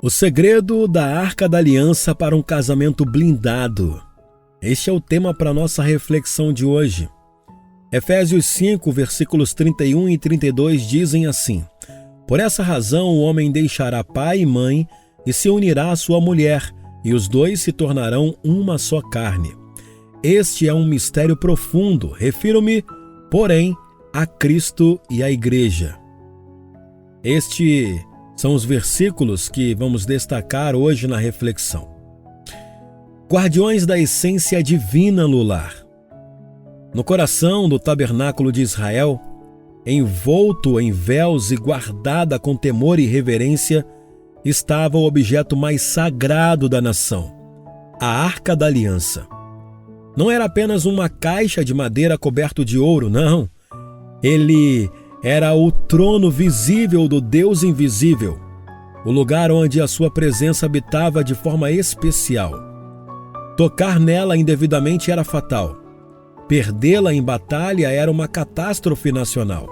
O segredo da Arca da Aliança para um casamento blindado. Este é o tema para nossa reflexão de hoje. Efésios 5, versículos 31 e 32 dizem assim: Por essa razão o homem deixará pai e mãe e se unirá à sua mulher, e os dois se tornarão uma só carne. Este é um mistério profundo, refiro-me, porém, a Cristo e à Igreja. Estes são os versículos que vamos destacar hoje na reflexão. Guardiões da essência divina no lar. No coração do tabernáculo de Israel, envolto em véus e guardada com temor e reverência, estava o objeto mais sagrado da nação, a Arca da Aliança. Não era apenas uma caixa de madeira coberto de ouro, não. Ele era o trono visível do Deus invisível, o lugar onde a sua presença habitava de forma especial. Tocar nela indevidamente era fatal. Perdê-la em batalha era uma catástrofe nacional.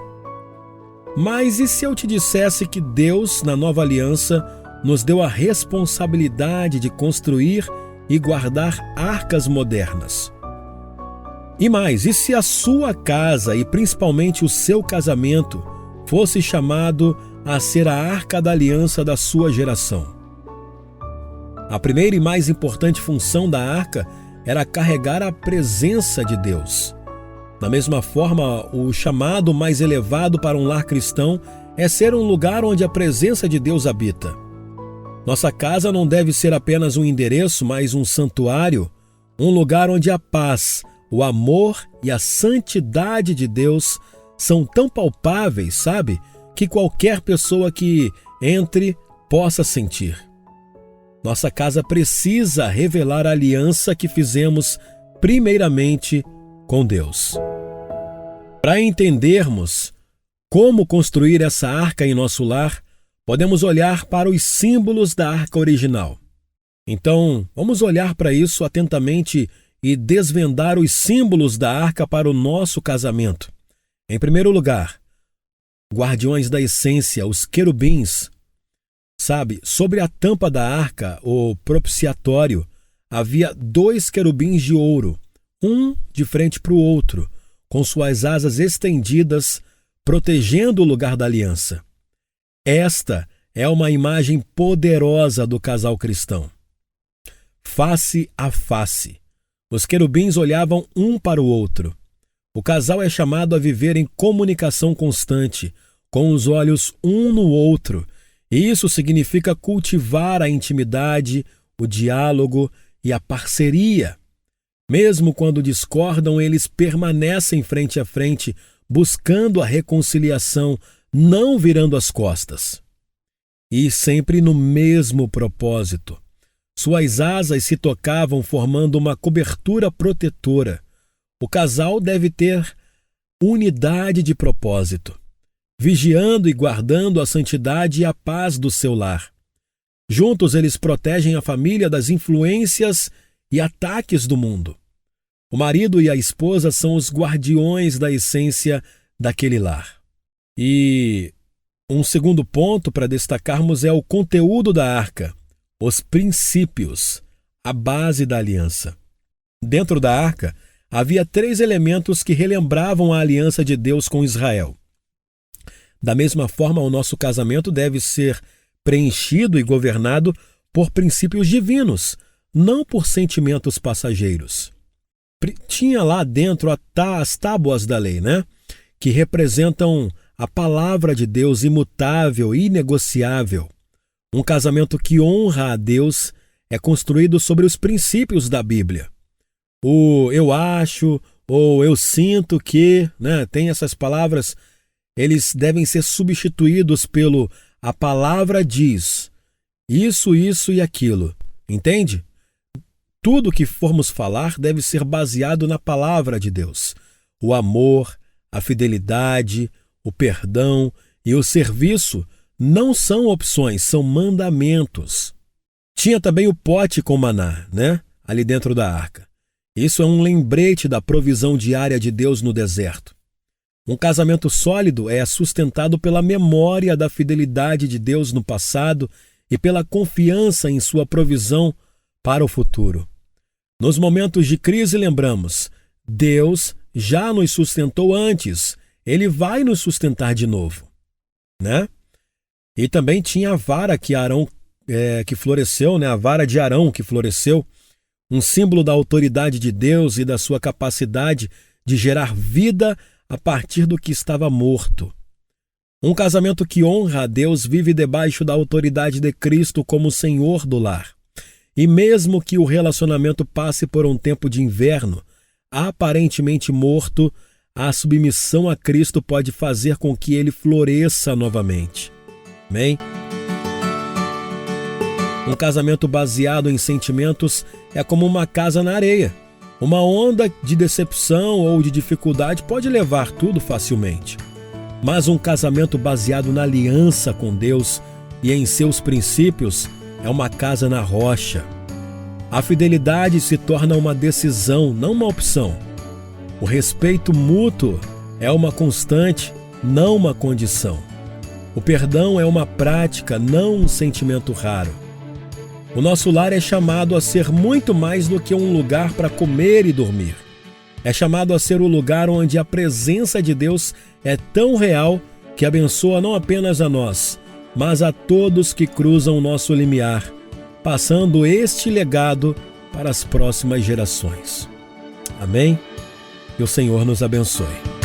Mas e se eu te dissesse que Deus, na nova aliança, nos deu a responsabilidade de construir e guardar arcas modernas? E mais, e se a sua casa e principalmente o seu casamento fosse chamado a ser a Arca da Aliança da sua geração? A primeira e mais importante função da arca era carregar a presença de Deus. Da mesma forma, o chamado mais elevado para um lar cristão é ser um lugar onde a presença de Deus habita. Nossa casa não deve ser apenas um endereço, mas um santuário, um lugar onde a paz, o amor e a santidade de Deus são tão palpáveis, sabe, que qualquer pessoa que entre possa sentir. Nossa casa precisa revelar a aliança que fizemos primeiramente com Deus. Para entendermos como construir essa arca em nosso lar, podemos olhar para os símbolos da arca original. Então, vamos olhar para isso atentamente e desvendar os símbolos da arca para o nosso casamento. Em primeiro lugar, guardiões da essência, os querubins. Sabe, sobre a tampa da arca, o propiciatório, havia 2 querubins de ouro, um de frente para o outro, com suas asas estendidas, protegendo o lugar da aliança. Esta é uma imagem poderosa do casal cristão. Face a face. Os querubins olhavam um para o outro. O casal é chamado a viver em comunicação constante, com os olhos um no outro, e isso significa cultivar a intimidade, o diálogo e a parceria. Mesmo quando discordam, eles permanecem frente a frente, buscando a reconciliação, não virando as costas. E sempre no mesmo propósito. Suas asas se tocavam formando uma cobertura protetora. O casal deve ter unidade de propósito, vigiando e guardando a santidade e a paz do seu lar. Juntos eles protegem a família das influências e ataques do mundo. O marido e a esposa são os guardiões da essência daquele lar. E um segundo ponto para destacarmos é o conteúdo da arca. Os princípios, a base da aliança. Dentro da arca, havia 3 elementos que relembravam a aliança de Deus com Israel. Da mesma forma, o nosso casamento deve ser preenchido e governado por princípios divinos, não por sentimentos passageiros. Tinha lá dentro as tábuas da lei, que representam a palavra de Deus imutável e inegociável. Um casamento que honra a Deus é construído sobre os princípios da Bíblia. O eu acho ou eu sinto que, tem essas palavras, eles devem ser substituídos pelo a palavra diz, isso e aquilo, entende? Tudo que formos falar deve ser baseado na palavra de Deus. O amor, a fidelidade, o perdão e o serviço não são opções, são mandamentos. Tinha também o pote com maná, ali dentro da arca. Isso é um lembrete da provisão diária de Deus no deserto. Um casamento sólido é sustentado pela memória da fidelidade de Deus no passado e pela confiança em sua provisão para o futuro. Nos momentos de crise, lembramos, Deus já nos sustentou antes, Ele vai nos sustentar de novo, né? E também tinha a vara que floresceu, né? A vara de Arão que floresceu, um símbolo da autoridade de Deus e da sua capacidade de gerar vida a partir do que estava morto. Um casamento que honra a Deus vive debaixo da autoridade de Cristo como Senhor do lar. E mesmo que o relacionamento passe por um tempo de inverno, aparentemente morto, a submissão a Cristo pode fazer com que ele floresça novamente. Amém? Um casamento baseado em sentimentos é como uma casa na areia. Uma onda de decepção ou de dificuldade pode levar tudo facilmente. Mas um casamento baseado na aliança com Deus e em seus princípios é uma casa na rocha. A fidelidade se torna uma decisão, não uma opção. O respeito mútuo é uma constante, não uma condição. O perdão é uma prática, não um sentimento raro. O nosso lar é chamado a ser muito mais do que um lugar para comer e dormir. É chamado a ser o lugar onde a presença de Deus é tão real que abençoa não apenas a nós, mas a todos que cruzam o nosso limiar, passando este legado para as próximas gerações. Amém? Que o Senhor nos abençoe.